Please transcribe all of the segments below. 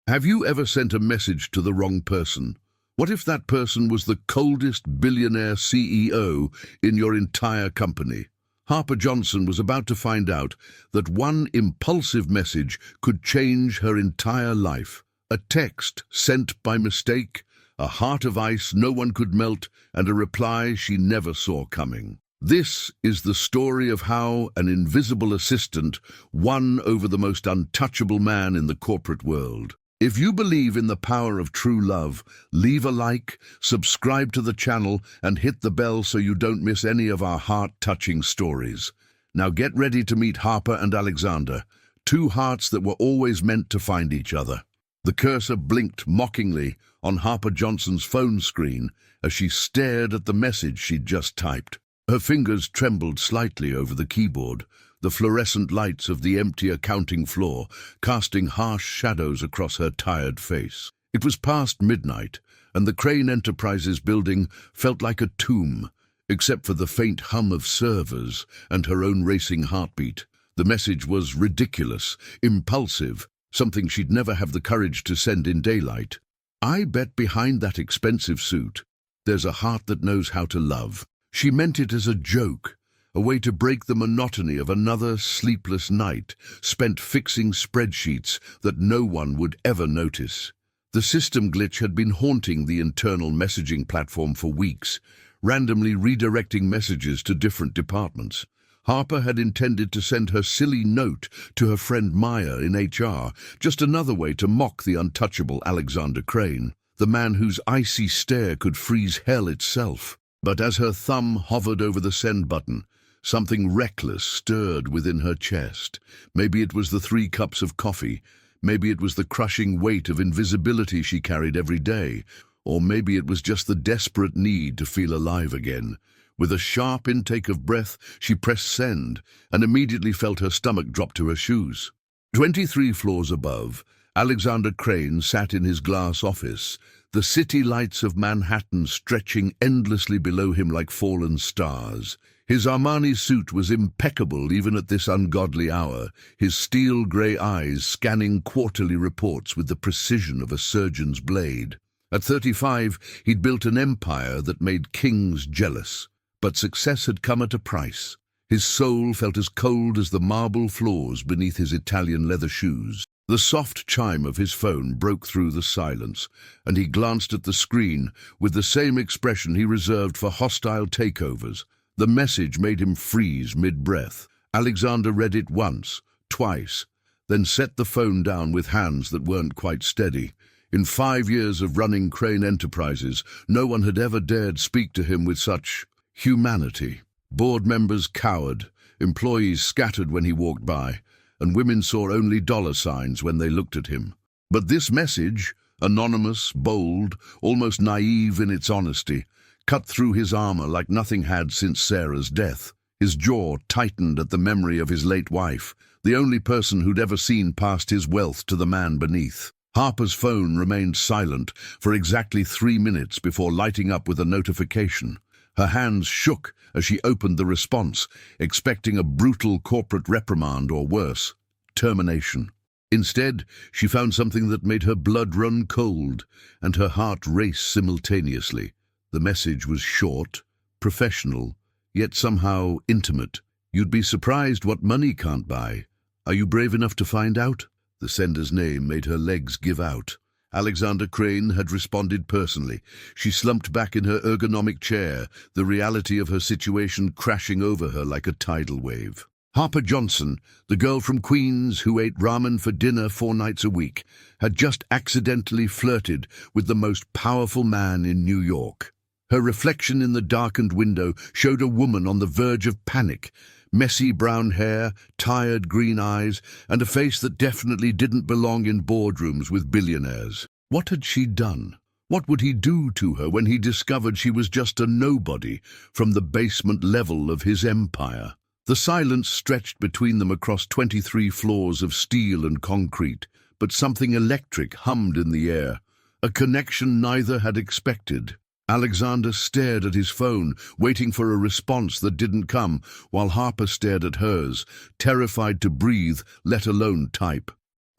Have you ever sent a message to the wrong person? What if that person was the coldest billionaire CEO in your entire company? Harper Johnson was about to find out that one impulsive message could change her entire life. A text sent by mistake, a heart of ice no one could melt, and a reply she never saw coming. This is the story of how an invisible assistant won over the most untouchable man in the corporate world. If you believe in the power of true love, leave a like, subscribe to the channel, and hit the bell so you don't miss any of our heart-touching stories. Now get ready to meet Harper and Alexander, two hearts that were always meant to find each other. The cursor blinked mockingly on Harper Johnson's phone screen as she stared at the message she'd just typed. Her fingers trembled slightly over the keyboard, the fluorescent lights of the empty accounting floor casting harsh shadows across her tired face. It was past midnight, and the Crane Enterprises building felt like a tomb, except for the faint hum of servers and her own racing heartbeat. The message was ridiculous, impulsive, something she'd never have the courage to send in daylight. "I bet behind that expensive suit, there's a heart that knows how to love." She meant it as a joke, a way to break the monotony of another sleepless night spent fixing spreadsheets that no one would ever notice. The system glitch had been haunting the internal messaging platform for weeks, randomly redirecting messages to different departments. Harper had intended to send her silly note to her friend Maya in HR, just another way to mock the untouchable Alexander Crane, the man whose icy stare could freeze hell itself. But as her thumb hovered over the send button, something reckless stirred within her chest. Maybe it was the 3 cups of coffee, maybe it was the crushing weight of invisibility she carried every day, or maybe it was just the desperate need to feel alive again. With a sharp intake of breath, she pressed send and immediately felt her stomach drop to her shoes. 23 floors above, Alexander Crane sat in his glass office, the city lights of Manhattan stretching endlessly below him like fallen stars. His Armani suit was impeccable even at this ungodly hour, his steel-grey eyes scanning quarterly reports with the precision of a surgeon's blade. At 35, he'd built an empire that made kings jealous. But success had come at a price. His soul felt as cold as the marble floors beneath his Italian leather shoes. The soft chime of his phone broke through the silence, and he glanced at the screen with the same expression he reserved for hostile takeovers. The message made him freeze mid-breath. Alexander read it once, twice, then set the phone down with hands that weren't quite steady. In 5 years of running Crane Enterprises, no one had ever dared speak to him with such humanity. Board members cowered, employees scattered when he walked by, and women saw only dollar signs when they looked at him. But this message, anonymous, bold, almost naive in its honesty, cut through his armor like nothing had since Sarah's death. His jaw tightened at the memory of his late wife, the only person who'd ever seen past his wealth to the man beneath. Harper's phone remained silent for exactly 3 minutes before lighting up with a notification. Her hands shook as she opened the response, expecting a brutal corporate reprimand or worse, termination. Instead, she found something that made her blood run cold and her heart race simultaneously. The message was short, professional, yet somehow intimate. "You'd be surprised what money can't buy. Are you brave enough to find out?" The sender's name made her legs give out. Alexander Crane had responded personally. She slumped back in her ergonomic chair, the reality of her situation crashing over her like a tidal wave. Harper Johnson, the girl from Queens who ate ramen for dinner 4 nights a week, had just accidentally flirted with the most powerful man in New York. Her reflection in the darkened window showed a woman on the verge of panic, messy brown hair, tired green eyes, and a face that definitely didn't belong in boardrooms with billionaires. What had she done? What would he do to her when he discovered she was just a nobody from the basement level of his empire? The silence stretched between them across 23 floors of steel and concrete, but something electric hummed in the air, a connection neither had expected. Alexander stared at his phone, waiting for a response that didn't come, while Harper stared at hers, terrified to breathe, let alone type.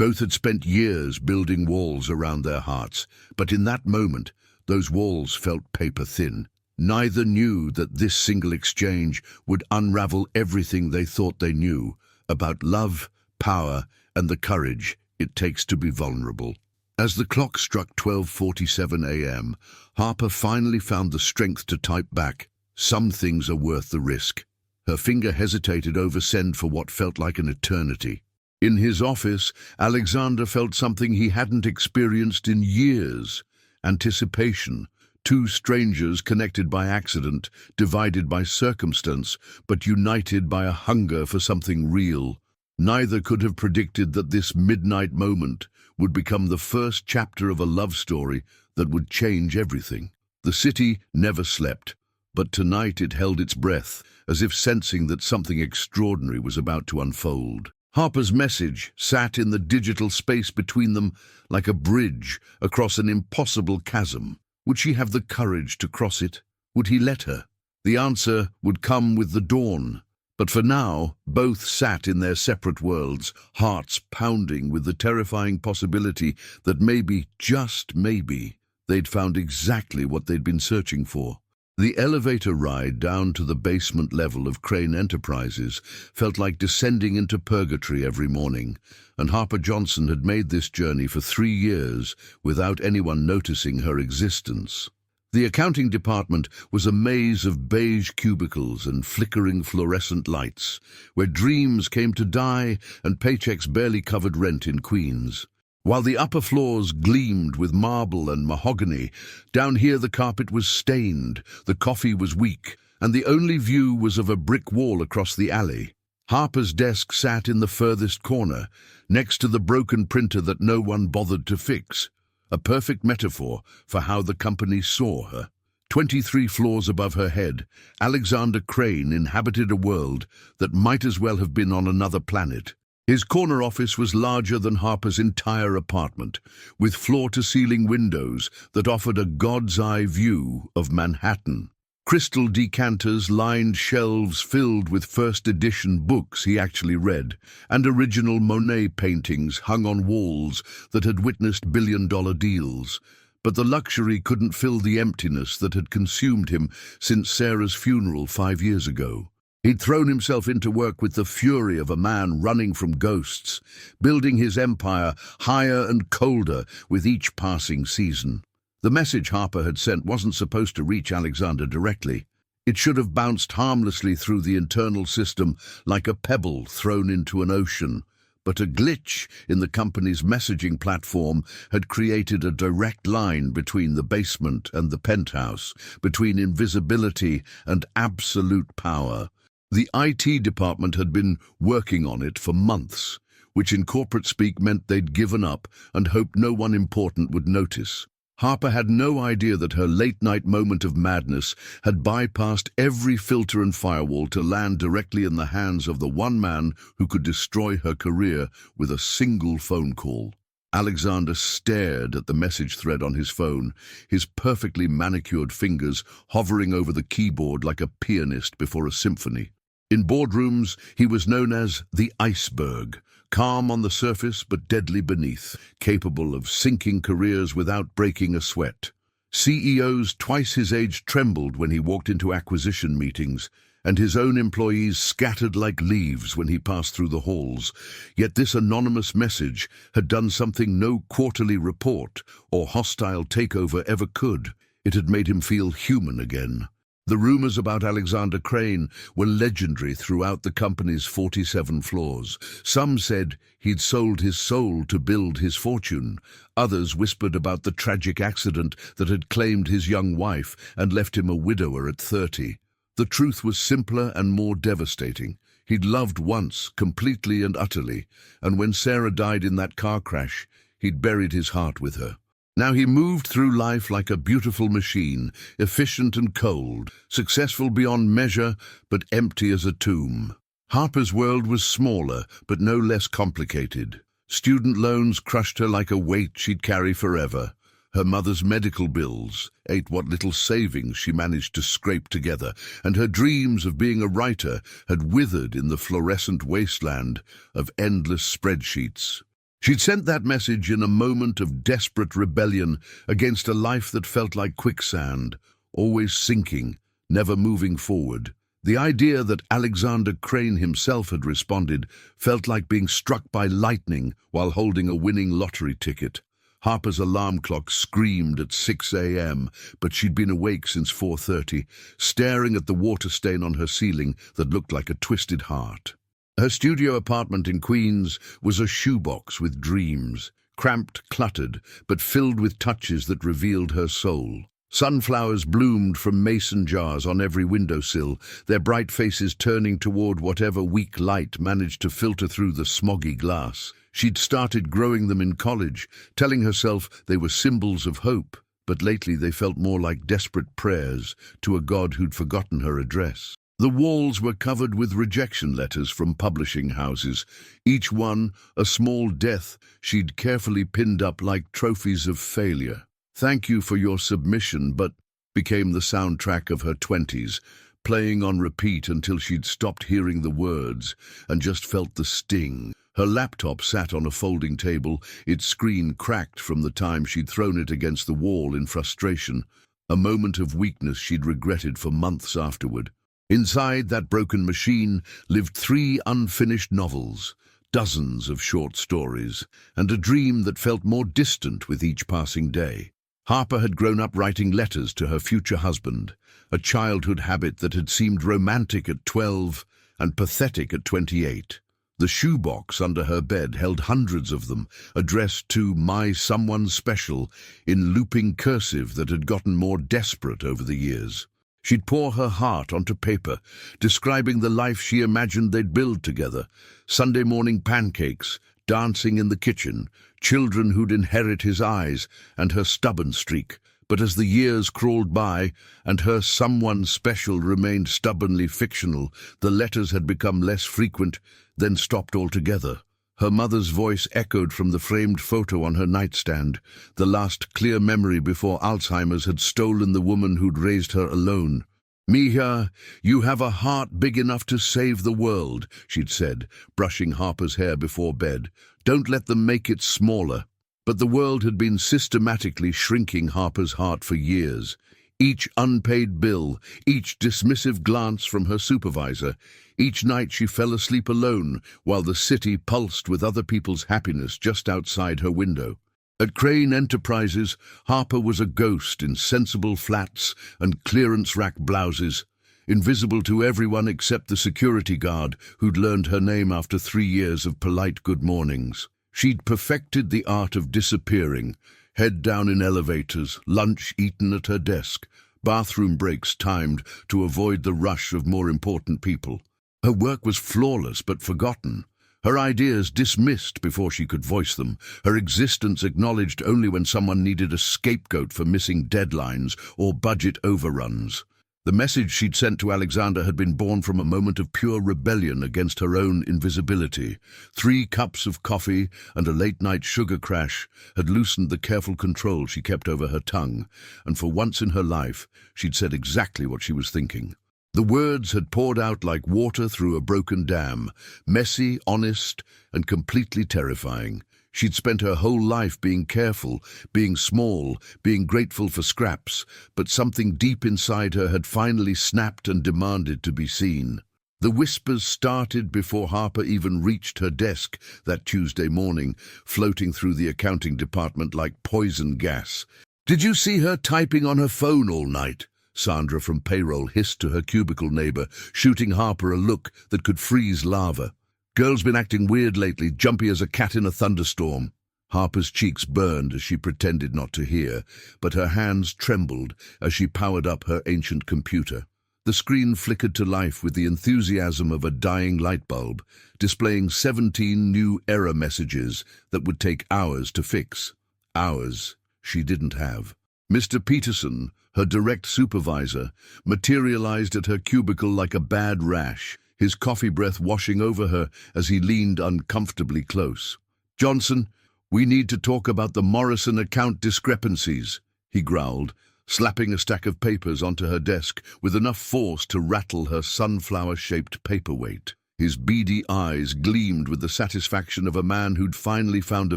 Both had spent years building walls around their hearts, but in that moment, those walls felt paper-thin. Neither knew that this single exchange would unravel everything they thought they knew about love, power, and the courage it takes to be vulnerable. As the clock struck 12:47 a.m., Harper finally found the strength to type back, "Some things are worth the risk." Her finger hesitated over send for what felt like an eternity. In his office, Alexander felt something he hadn't experienced in years: anticipation. Two strangers connected by accident, divided by circumstance, but united by a hunger for something real. Neither could have predicted that this midnight moment would become the first chapter of a love story that would change everything. The city never slept, but tonight it held its breath, as if sensing that something extraordinary was about to unfold. Harper's message sat in the digital space between them like a bridge across an impossible chasm. Would she have the courage to cross it? Would he let her? The answer would come with the dawn. But for now, both sat in their separate worlds, hearts pounding with the terrifying possibility that maybe, just maybe, they'd found exactly what they'd been searching for. The elevator ride down to the basement level of Crane Enterprises felt like descending into purgatory every morning, and Harper Johnson had made this journey for 3 years without anyone noticing her existence. The accounting department was a maze of beige cubicles and flickering fluorescent lights, where dreams came to die and paychecks barely covered rent in Queens. While the upper floors gleamed with marble and mahogany, down here the carpet was stained, the coffee was weak, and the only view was of a brick wall across the alley. Harper's desk sat in the furthest corner, next to the broken printer that no one bothered to fix. A perfect metaphor for how the company saw her. 23 floors above her head, Alexander Crane inhabited a world that might as well have been on another planet. His corner office was larger than Harper's entire apartment, with floor-to-ceiling windows that offered a god's-eye view of Manhattan. Crystal decanters lined shelves filled with first-edition books he actually read, and original Monet paintings hung on walls that had witnessed billion-dollar deals. But the luxury couldn't fill the emptiness that had consumed him since Sarah's funeral 5 years ago. He'd thrown himself into work with the fury of a man running from ghosts, building his empire higher and colder with each passing season. The message Harper had sent wasn't supposed to reach Alexander directly. It should have bounced harmlessly through the internal system like a pebble thrown into an ocean. But a glitch in the company's messaging platform had created a direct line between the basement and the penthouse, between invisibility and absolute power. The IT department had been working on it for months, which in corporate speak meant they'd given up and hoped no one important would notice. Harper had no idea that her late-night moment of madness had bypassed every filter and firewall to land directly in the hands of the one man who could destroy her career with a single phone call. Alexander stared at the message thread on his phone, his perfectly manicured fingers hovering over the keyboard like a pianist before a symphony. In boardrooms, he was known as the iceberg, calm on the surface but deadly beneath, capable of sinking careers without breaking a sweat. CEOs twice his age trembled when he walked into acquisition meetings, and his own employees scattered like leaves when he passed through the halls. Yet this anonymous message had done something no quarterly report or hostile takeover ever could. It had made him feel human again. The rumors about Alexander Crane were legendary throughout the company's 47 floors. Some said he'd sold his soul to build his fortune. Others whispered about the tragic accident that had claimed his young wife and left him a widower at 30. The truth was simpler and more devastating. He'd loved once, completely and utterly, and when Sarah died in that car crash, he'd buried his heart with her. Now he moved through life like a beautiful machine, efficient and cold, successful beyond measure, but empty as a tomb. Harper's world was smaller, but no less complicated. Student loans crushed her like a weight she'd carry forever. Her mother's medical bills ate what little savings she managed to scrape together, and her dreams of being a writer had withered in the fluorescent wasteland of endless spreadsheets. She'd sent that message in a moment of desperate rebellion against a life that felt like quicksand, always sinking, never moving forward. The idea that Alexander Crane himself had responded felt like being struck by lightning while holding a winning lottery ticket. Harper's alarm clock screamed at 6 a.m., but she'd been awake since 4:30, staring at the water stain on her ceiling that looked like a twisted heart. Her studio apartment in Queens was a shoebox with dreams, cramped, cluttered, but filled with touches that revealed her soul. Sunflowers bloomed from mason jars on every windowsill, their bright faces turning toward whatever weak light managed to filter through the smoggy glass. She'd started growing them in college, telling herself they were symbols of hope, but lately they felt more like desperate prayers to a god who'd forgotten her address. The walls were covered with rejection letters from publishing houses, each one a small death she'd carefully pinned up like trophies of failure. "Thank you for your submission, but" became the soundtrack of her 20s, playing on repeat until she'd stopped hearing the words and just felt the sting. Her laptop sat on a folding table, its screen cracked from the time she'd thrown it against the wall in frustration, a moment of weakness she'd regretted for months afterward. Inside that broken machine lived 3 unfinished novels, dozens of short stories, and a dream that felt more distant with each passing day. Harper had grown up writing letters to her future husband, a childhood habit that had seemed romantic at 12 and pathetic at 28. The shoebox under her bed held hundreds of them, addressed to "My Someone Special" in looping cursive that had gotten more desperate over the years. She'd pour her heart onto paper, describing the life she imagined they'd build together. Sunday morning pancakes, dancing in the kitchen, children who'd inherit his eyes and her stubborn streak. But as the years crawled by and her someone special remained stubbornly fictional, the letters had become less frequent, then stopped altogether. Her mother's voice echoed from the framed photo on her nightstand, the last clear memory before Alzheimer's had stolen the woman who'd raised her alone. "Mija, you have a heart big enough to save the world," she'd said, brushing Harper's hair before bed. "Don't let them make it smaller." But the world had been systematically shrinking Harper's heart for years. Each unpaid bill, each dismissive glance from her supervisor, each night she fell asleep alone while the city pulsed with other people's happiness just outside her window. At Crane Enterprises, Harper was a ghost in sensible flats and clearance rack blouses, invisible to everyone except the security guard who'd learned her name after 3 years of polite good mornings. She'd perfected the art of disappearing, head down in elevators, lunch eaten at her desk, bathroom breaks timed to avoid the rush of more important people. Her work was flawless but forgotten, her ideas dismissed before she could voice them, her existence acknowledged only when someone needed a scapegoat for missing deadlines or budget overruns. The message she'd sent to Alexander had been born from a moment of pure rebellion against her own invisibility. 3 cups of coffee and a late-night sugar crash had loosened the careful control she kept over her tongue, and for once in her life, she'd said exactly what she was thinking. The words had poured out like water through a broken dam, messy, honest, and completely terrifying. She'd spent her whole life being careful, being small, being grateful for scraps, but something deep inside her had finally snapped and demanded to be seen. The whispers started before Harper even reached her desk that Tuesday morning, floating through the accounting department like poison gas. "Did you see her typing on her phone all night?" Sandra from payroll hissed to her cubicle neighbor, shooting Harper a look that could freeze lava. "Girl's been acting weird lately, jumpy as a cat in a thunderstorm." Harper's cheeks burned as she pretended not to hear, but her hands trembled as she powered up her ancient computer. The screen flickered to life with the enthusiasm of a dying light bulb, displaying 17 new error messages that would take hours to fix. Hours she didn't have. Mr. Peterson, her direct supervisor, materialized at her cubicle like a bad rash, his coffee breath washing over her as he leaned uncomfortably close. "Johnson, we need to talk about the Morrison account discrepancies," he growled, slapping a stack of papers onto her desk with enough force to rattle her sunflower-shaped paperweight. His beady eyes gleamed with the satisfaction of a man who'd finally found a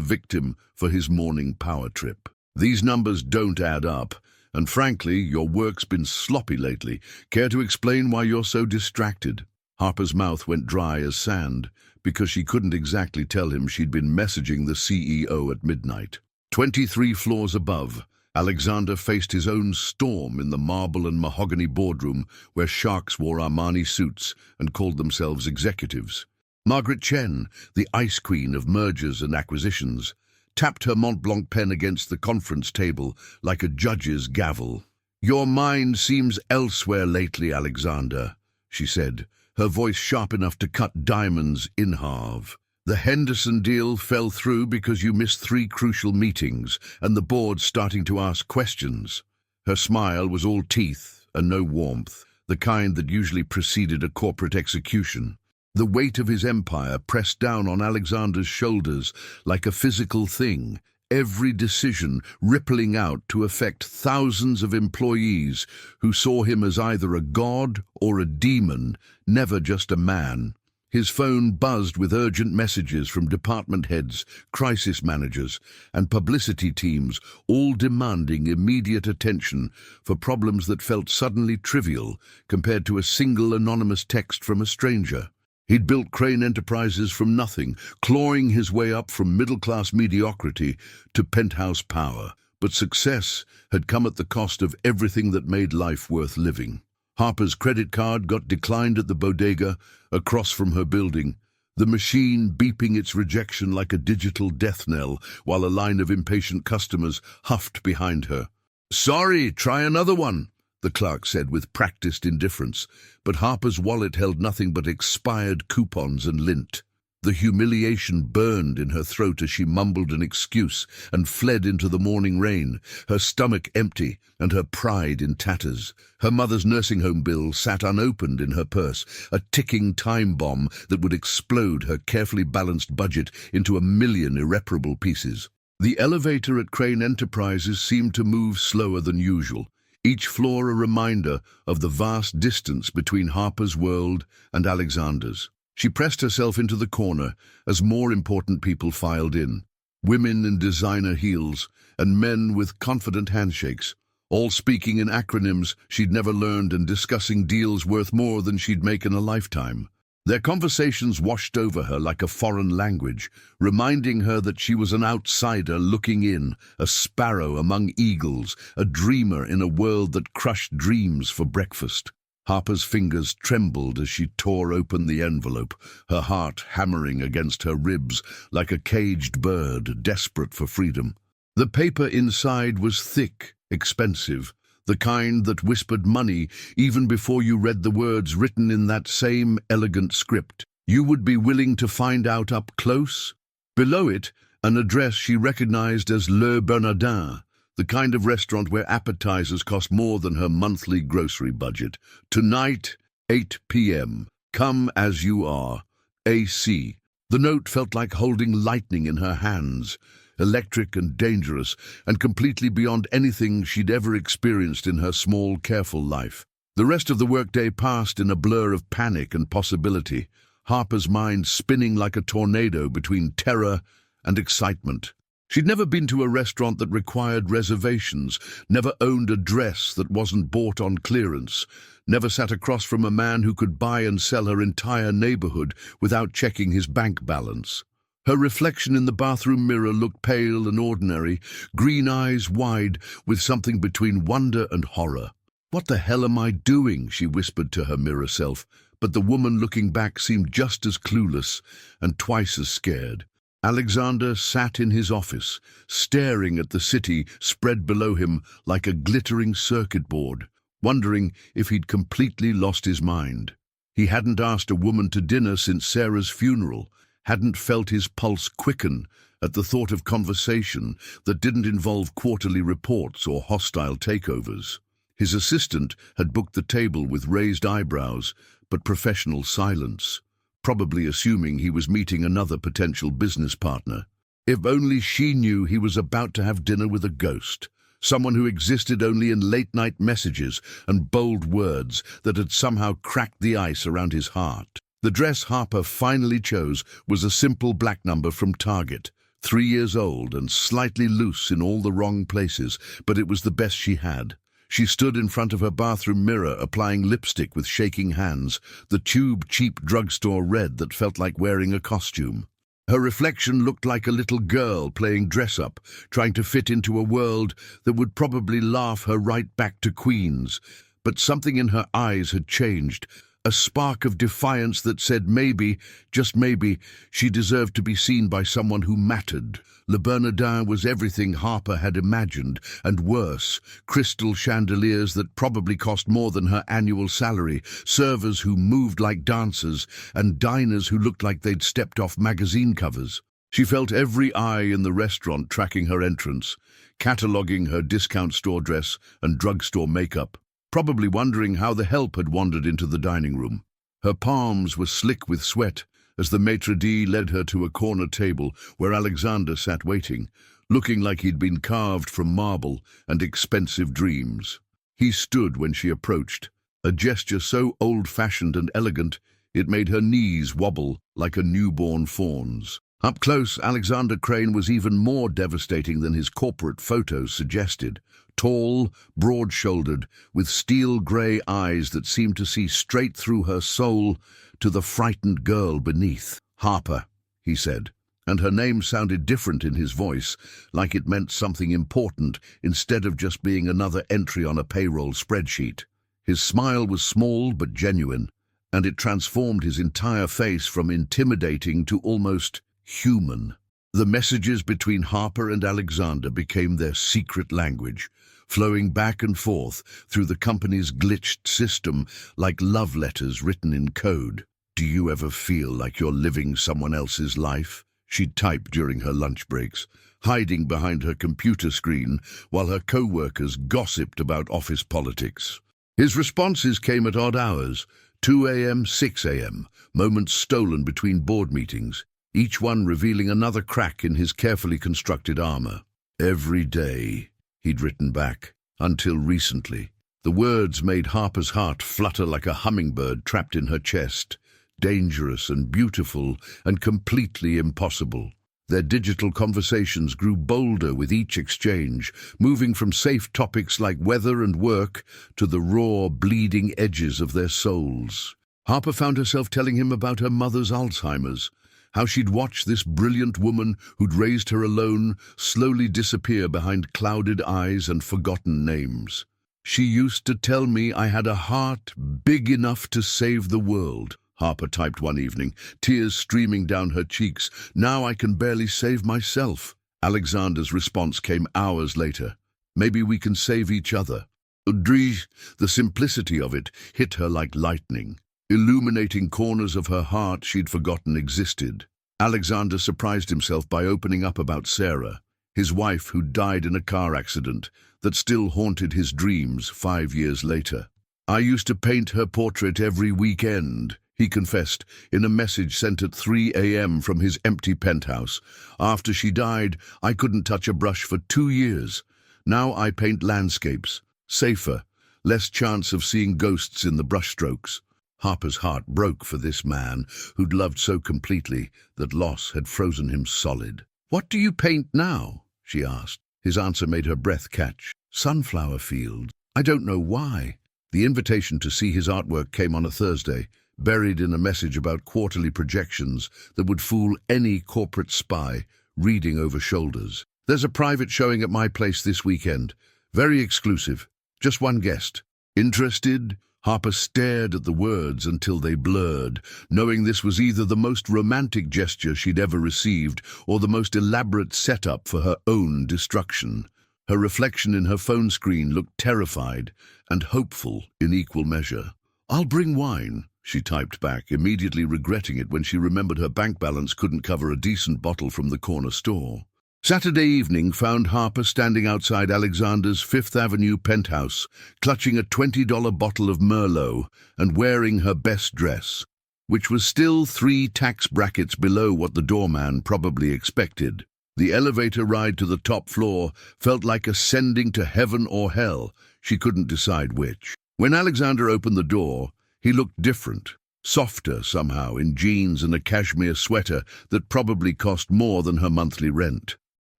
victim for his morning power trip. "These numbers don't add up, and frankly, your work's been sloppy lately. Care to explain why you're so distracted?" Harper's mouth went dry as sand, because she couldn't exactly tell him she'd been messaging the CEO at midnight. 23 floors above, Alexander faced his own storm in the marble and mahogany boardroom where sharks wore Armani suits and called themselves executives. Margaret Chen, the ice queen of mergers and acquisitions, tapped her Mont Blanc pen against the conference table like a judge's gavel. "Your mind seems elsewhere lately, Alexander," she said, her voice sharp enough to cut diamonds in half. "The Henderson deal fell through because you missed 3 crucial meetings, and the board's starting to ask questions." Her smile was all teeth and no warmth, the kind that usually preceded a corporate execution. The weight of his empire pressed down on Alexander's shoulders like a physical thing, every decision rippling out to affect thousands of employees who saw him as either a god or a demon, never just a man. His phone buzzed with urgent messages from department heads, crisis managers, and publicity teams, all demanding immediate attention for problems that felt suddenly trivial compared to a single anonymous text from a stranger. He'd built Crane Enterprises from nothing, clawing his way up from middle-class mediocrity to penthouse power. But success had come at the cost of everything that made life worth living. Harper's credit card got declined at the bodega across from her building, the machine beeping its rejection like a digital death knell while a line of impatient customers huffed behind her. "Sorry, try another one," the clerk said with practiced indifference, but Harper's wallet held nothing but expired coupons and lint. The humiliation burned in her throat as she mumbled an excuse and fled into the morning rain, her stomach empty and her pride in tatters. Her mother's nursing home bill sat unopened in her purse, a ticking time bomb that would explode her carefully balanced budget into 1,000,000 irreparable pieces. The elevator at Crane Enterprises seemed to move slower than usual, each floor a reminder of the vast distance between Harper's world and Alexander's. She pressed herself into the corner as more important people filed in. Women in designer heels and men with confident handshakes, all speaking in acronyms she'd never learned and discussing deals worth more than she'd make in a lifetime. Their conversations washed over her like a foreign language, reminding her that she was an outsider looking in, a sparrow among eagles, a dreamer in a world that crushed dreams for breakfast. Harper's fingers trembled as she tore open the envelope, her heart hammering against her ribs like a caged bird desperate for freedom. The paper inside was thick, expensive, the kind that whispered money even before you read the words written in that same elegant script. "You would be willing to find out up close?" Below it, an address she recognized as Le Bernardin, the kind of restaurant where appetizers cost more than her monthly grocery budget. "Tonight, 8 p.m. Come as you are. AC." The note felt like holding lightning in her hands, electric and dangerous, and completely beyond anything she'd ever experienced in her small, careful life. The rest of the workday passed in a blur of panic and possibility, Harper's mind spinning like a tornado between terror and excitement. She'd never been to a restaurant that required reservations, never owned a dress that wasn't bought on clearance, never sat across from a man who could buy and sell her entire neighborhood without checking his bank balance. Her reflection in the bathroom mirror looked pale and ordinary, green eyes wide with something between wonder and horror. "What the hell am I doing?" she whispered to her mirror self, but the woman looking back seemed just as clueless and twice as scared. Alexander sat in his office, staring at the city spread below him like a glittering circuit board, wondering if he'd completely lost his mind. He hadn't asked a woman to dinner since Sarah's funeral, hadn't felt his pulse quicken at the thought of conversation that didn't involve quarterly reports or hostile takeovers. His assistant had booked the table with raised eyebrows but professional silence, probably assuming he was meeting another potential business partner. If only she knew he was about to have dinner with a ghost, someone who existed only in late-night messages and bold words that had somehow cracked the ice around his heart. The dress Harper finally chose was a simple black number from Target, 3 years old and slightly loose in all the wrong places, but it was the best she had. She stood in front of her bathroom mirror, applying lipstick with shaking hands, the tube cheap drugstore red that felt like wearing a costume. Her reflection looked like a little girl playing dress-up, trying to fit into a world that would probably laugh her right back to Queens. But something in her eyes had changed, a spark of defiance that said maybe, just maybe, she deserved to be seen by someone who mattered. Le Bernardin was everything Harper had imagined, and worse. Crystal chandeliers that probably cost more than her annual salary, servers who moved like dancers, and diners who looked like they'd stepped off magazine covers. She felt every eye in the restaurant tracking her entrance, cataloguing her discount store dress and drugstore makeup, probably wondering how the help had wandered into the dining room. Her palms were slick with sweat as the maitre d' led her to a corner table where Alexander sat waiting, looking like he'd been carved from marble and expensive dreams. He stood when she approached, a gesture so old-fashioned and elegant it made her knees wobble like a newborn fawn's. Up close, Alexander Crane was even more devastating than his corporate photos suggested. Tall, broad-shouldered, with steel-grey eyes that seemed to see straight through her soul to the frightened girl beneath. "Harper," he said, and her name sounded different in his voice, like it meant something important instead of just being another entry on a payroll spreadsheet. His smile was small but genuine, and it transformed his entire face from intimidating to almost human. The messages between Harper and Alexander became their secret language, flowing back and forth through the company's glitched system like love letters written in code. "Do you ever feel like you're living someone else's life?" she'd type during her lunch breaks, hiding behind her computer screen while her co-workers gossiped about office politics. His responses came at odd hours, 2 a.m., 6 a.m., moments stolen between board meetings, each one revealing another crack in his carefully constructed armor. "Every day," he'd written back, "until recently." The words made Harper's heart flutter like a hummingbird trapped in her chest, dangerous and beautiful and completely impossible. Their digital conversations grew bolder with each exchange, moving from safe topics like weather and work to the raw, bleeding edges of their souls. Harper found herself telling him about her mother's Alzheimer's, how she'd watched this brilliant woman who'd raised her alone slowly disappear behind clouded eyes and forgotten names. "She used to tell me I had a heart big enough to save the world," Harper typed one evening, tears streaming down her cheeks. "Now I can barely save myself." Alexander's response came hours later. "Maybe we can save each other." The simplicity of it hit her like lightning, illuminating corners of her heart she'd forgotten existed. Alexander surprised himself by opening up about Sarah, his wife who died in a car accident that still haunted his dreams 5 years later. "I used to paint her portrait every weekend," he confessed in a message sent at 3 a.m. from his empty penthouse. "After she died, I couldn't touch a brush for 2 years. Now I paint landscapes. Safer, less chance of seeing ghosts in the brushstrokes." Harper's heart broke for this man who'd loved so completely that loss had frozen him solid. "What do you paint now?" she asked. His answer made her breath catch. "Sunflower fields. I don't know why." The invitation to see his artwork came on a Thursday, buried in a message about quarterly projections that would fool any corporate spy reading over shoulders. "There's a private showing at my place this weekend. Very exclusive. Just one guest. Interested?" Harper stared at the words until they blurred, knowing this was either the most romantic gesture she'd ever received or the most elaborate setup for her own destruction. Her reflection in her phone screen looked terrified and hopeful in equal measure. "I'll bring wine," she typed back, immediately regretting it when she remembered her bank balance couldn't cover a decent bottle from the corner store. Saturday evening found Harper standing outside Alexander's Fifth Avenue penthouse, clutching a $20 bottle of Merlot and wearing her best dress, which was still 3 tax brackets below what the doorman probably expected. The elevator ride to the top floor felt like ascending to heaven or hell. She couldn't decide which. When Alexander opened the door, he looked different. Softer somehow, in jeans and a cashmere sweater that probably cost more than her monthly rent.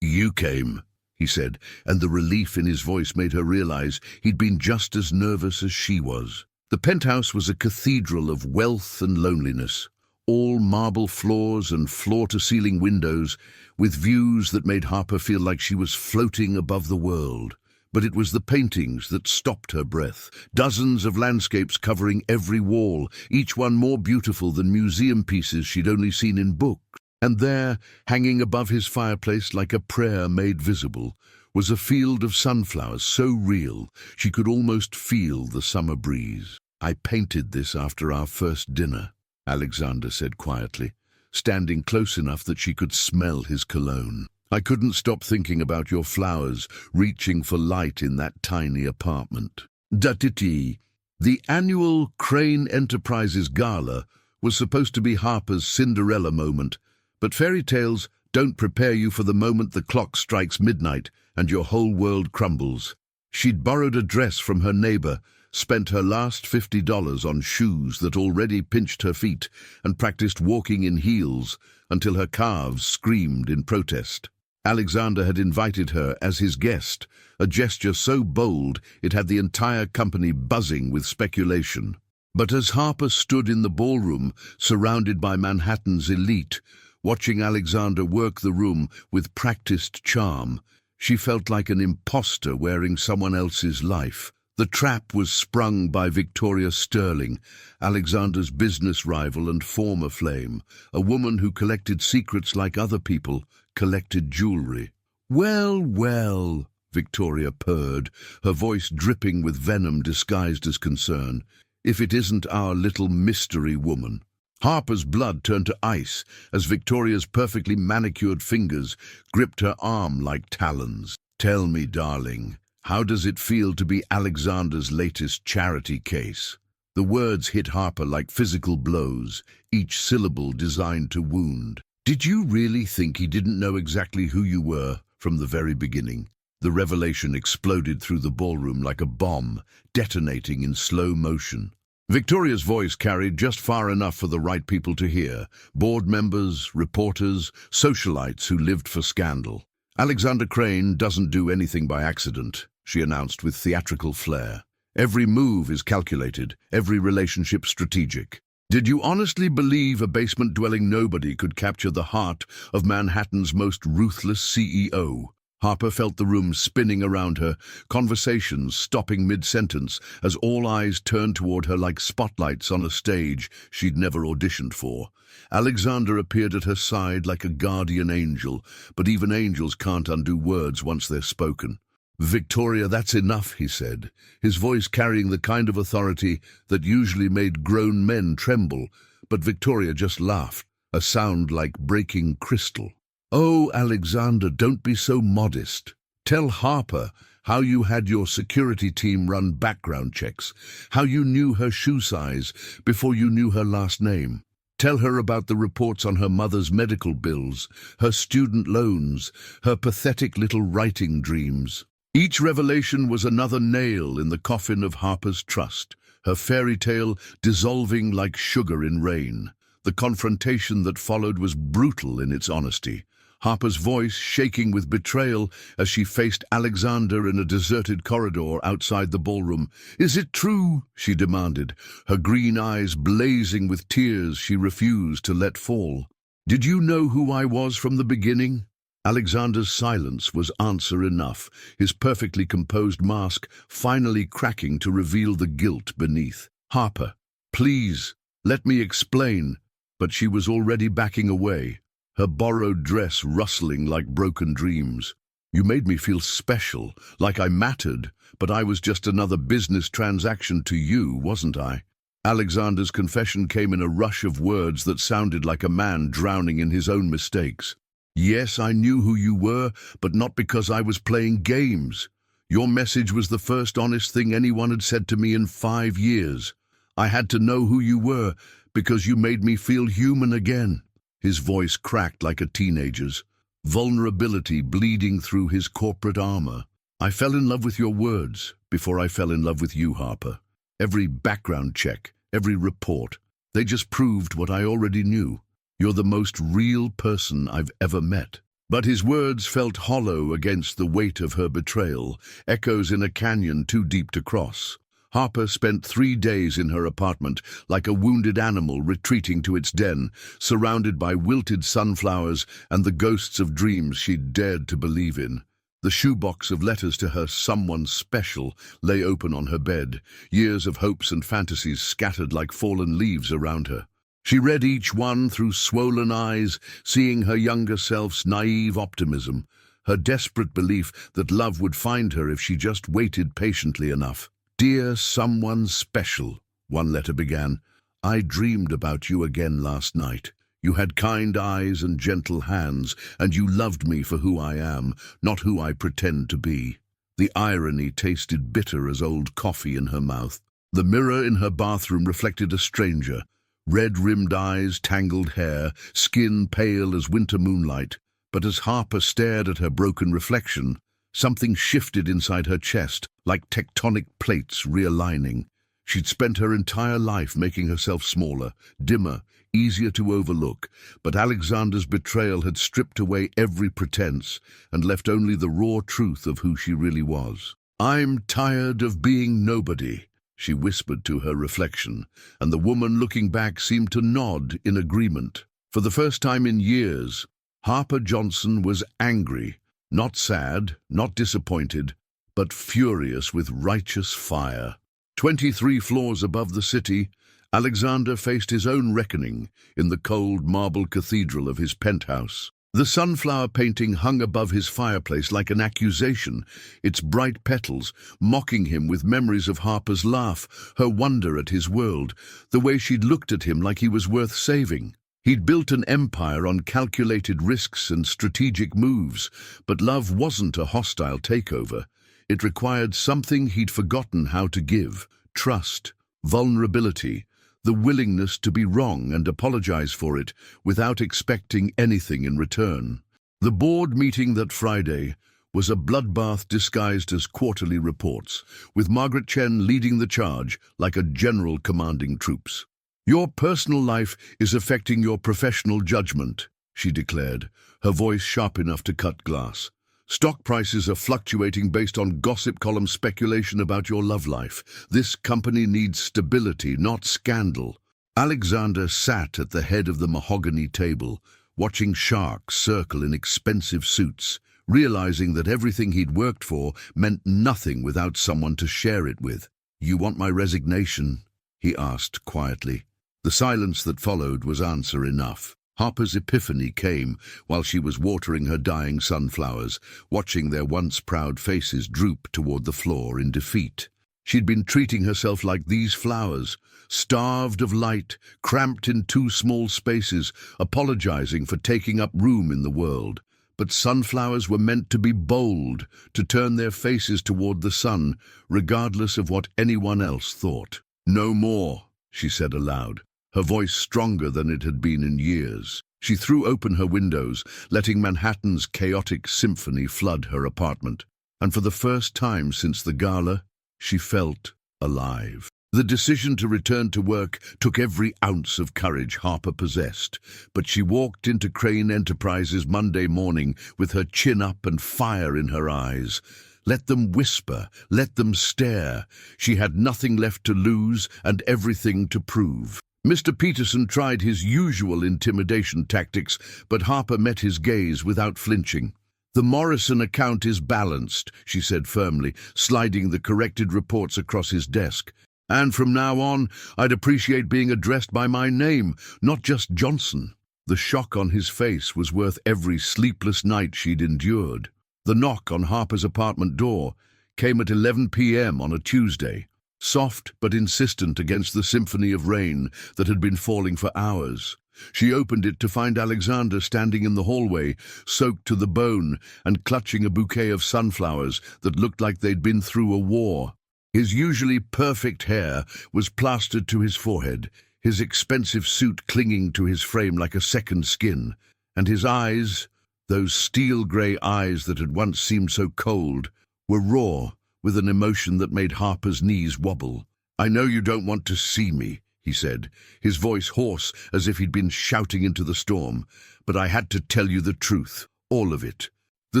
"You came," he said, and the relief in his voice made her realize he'd been just as nervous as she was. The penthouse was a cathedral of wealth and loneliness, all marble floors and floor-to-ceiling windows, with views that made Harper feel like she was floating above the world. But it was the paintings that stopped her breath. Dozens of landscapes covering every wall, each one more beautiful than museum pieces she'd only seen in books. And there, hanging above his fireplace like a prayer made visible, was a field of sunflowers so real she could almost feel the summer breeze. "I painted this after our first dinner," Alexander said quietly, standing close enough that she could smell his cologne. "I couldn't stop thinking about your flowers reaching for light in that tiny apartment." Datiti. The annual Crane Enterprises Gala was supposed to be Harper's Cinderella moment, but fairy tales don't prepare you for the moment the clock strikes midnight and your whole world crumbles. She'd borrowed a dress from her neighbor, spent her last $50 on shoes that already pinched her feet, and practiced walking in heels until her calves screamed in protest. Alexander had invited her as his guest, a gesture so bold it had the entire company buzzing with speculation. But as Harper stood in the ballroom, surrounded by Manhattan's elite, watching Alexander work the room with practiced charm, she felt like an imposter wearing someone else's life. The trap was sprung by Victoria Sterling, Alexander's business rival and former flame, a woman who collected secrets like other people collected jewelry. "Well, well," Victoria purred, her voice dripping with venom disguised as concern, "if it isn't our little mystery woman." Harper's blood turned to ice as Victoria's perfectly manicured fingers gripped her arm like talons. "Tell me, darling, how does it feel to be Alexander's latest charity case?" The words hit Harper like physical blows, each syllable designed to wound. "Did you really think he didn't know exactly who you were from the very beginning?" The revelation exploded through the ballroom like a bomb, detonating in slow motion. Victoria's voice carried just far enough for the right people to hear: board members, reporters, socialites who lived for scandal. "Alexander Crane doesn't do anything by accident," she announced with theatrical flair. "Every move is calculated, every relationship strategic. Did you honestly believe a basement-dwelling nobody could capture the heart of Manhattan's most ruthless CEO? Harper felt the room spinning around her, conversations stopping mid-sentence as all eyes turned toward her like spotlights on a stage she'd never auditioned for. Alexander appeared at her side like a guardian angel, but even angels can't undo words once they're spoken. "Victoria, that's enough," he said, his voice carrying the kind of authority that usually made grown men tremble, but Victoria just laughed, a sound like breaking crystal. "Oh, Alexander, don't be so modest. Tell Harper how you had your security team run background checks, how you knew her shoe size before you knew her last name. Tell her about the reports on her mother's medical bills, her student loans, her pathetic little writing dreams." Each revelation was another nail in the coffin of Harper's trust, her fairy tale dissolving like sugar in rain. The confrontation that followed was brutal in its honesty, Harper's voice shaking with betrayal as she faced Alexander in a deserted corridor outside the ballroom. "Is it true?" she demanded, her green eyes blazing with tears she refused to let fall. "Did you know who I was from the beginning?" Alexander's silence was answer enough, his perfectly composed mask finally cracking to reveal the guilt beneath. "Harper, please, let me explain." But she was already backing away, her borrowed dress rustling like broken dreams. "You made me feel special, like I mattered, but I was just another business transaction to you, wasn't I?" Alexander's confession came in a rush of words that sounded like a man drowning in his own mistakes. "Yes, I knew who you were, but not because I was playing games. Your message was the first honest thing anyone had said to me in 5 years. I had to know who you were because you made me feel human again." His voice cracked like a teenager's, vulnerability bleeding through his corporate armor. "I fell in love with your words before I fell in love with you, Harper. Every background check, every report, They just proved what I already knew. You're the most real person I've ever met." But his words felt hollow against the weight of her betrayal, echoes in a canyon too deep to cross. Harper spent 3 days in her apartment, like a wounded animal retreating to its den, surrounded by wilted sunflowers and the ghosts of dreams she'd dared to believe in. The shoebox of letters to her someone special lay open on her bed, years of hopes and fantasies scattered like fallen leaves around her. She read each one through swollen eyes, seeing her younger self's naive optimism, her desperate belief that love would find her if she just waited patiently enough. "Dear someone special," one letter began, "I dreamed about you again last night. You had kind eyes and gentle hands, and you loved me for who I am, not who I pretend to be." The irony tasted bitter as old coffee in her mouth. The mirror in her bathroom reflected a stranger. Red-rimmed eyes, tangled hair, skin pale as winter moonlight. But as Harper stared at her broken reflection, something shifted inside her chest, like tectonic plates realigning. She'd spent her entire life making herself smaller, dimmer, easier to overlook, but Alexander's betrayal had stripped away every pretense and left only the raw truth of who she really was. "I'm tired of being nobody," she whispered to her reflection, and the woman looking back seemed to nod in agreement. For the first time in years, Harper Johnson was angry, not sad, not disappointed, but furious with righteous fire. 23 floors above the city, Alexander faced his own reckoning in the cold marble cathedral of his penthouse. The sunflower painting hung above his fireplace like an accusation, its bright petals mocking him with memories of Harper's laugh, her wonder at his world, the way she'd looked at him like he was worth saving. He'd built an empire on calculated risks and strategic moves, but love wasn't a hostile takeover. It required something he'd forgotten how to give: trust, vulnerability, the willingness to be wrong and apologize for it without expecting anything in return. The board meeting that Friday was a bloodbath disguised as quarterly reports, with Margaret Chen leading the charge like a general commanding troops. "Your personal life is affecting your professional judgment," she declared, her voice sharp enough to cut glass. "Stock prices are fluctuating based on gossip column speculation about your love life. This company needs stability, not scandal." Alexander sat at the head of the mahogany table, watching sharks circle in expensive suits, realizing that everything he'd worked for meant nothing without someone to share it with. "You want my resignation?" he asked quietly. The silence that followed was answer enough. Harper's epiphany came while she was watering her dying sunflowers, watching their once proud faces droop toward the floor in defeat. She'd been treating herself like these flowers, starved of light, cramped in too small spaces, apologizing for taking up room in the world. But sunflowers were meant to be bold, to turn their faces toward the sun, regardless of what anyone else thought. "No more," she said aloud, her voice stronger than it had been in years. She threw open her windows, letting Manhattan's chaotic symphony flood her apartment. And for the first time since the gala, she felt alive. The decision to return to work took every ounce of courage Harper possessed, but she walked into Crane Enterprises Monday morning with her chin up and fire in her eyes. Let them whisper, let them stare. She had nothing left to lose and everything to prove. Mr. Peterson tried his usual intimidation tactics, but Harper met his gaze without flinching. "The Morrison account is balanced," she said firmly, sliding the corrected reports across his desk. "And from now on, I'd appreciate being addressed by my name, not just Johnson." The shock on his face was worth every sleepless night she'd endured. The knock on Harper's apartment door came at 11 p.m. on a Tuesday, soft but insistent against the symphony of rain that had been falling for hours. She opened it to find Alexander standing in the hallway, soaked to the bone and clutching a bouquet of sunflowers that looked like they'd been through a war. His usually perfect hair was plastered to his forehead, his expensive suit clinging to his frame like a second skin, and his eyes, those steel-grey eyes that had once seemed so cold, were raw, with an emotion that made Harper's knees wobble. "I know you don't want to see me," he said, his voice hoarse as if he'd been shouting into the storm. "But I had to tell you the truth, all of it." The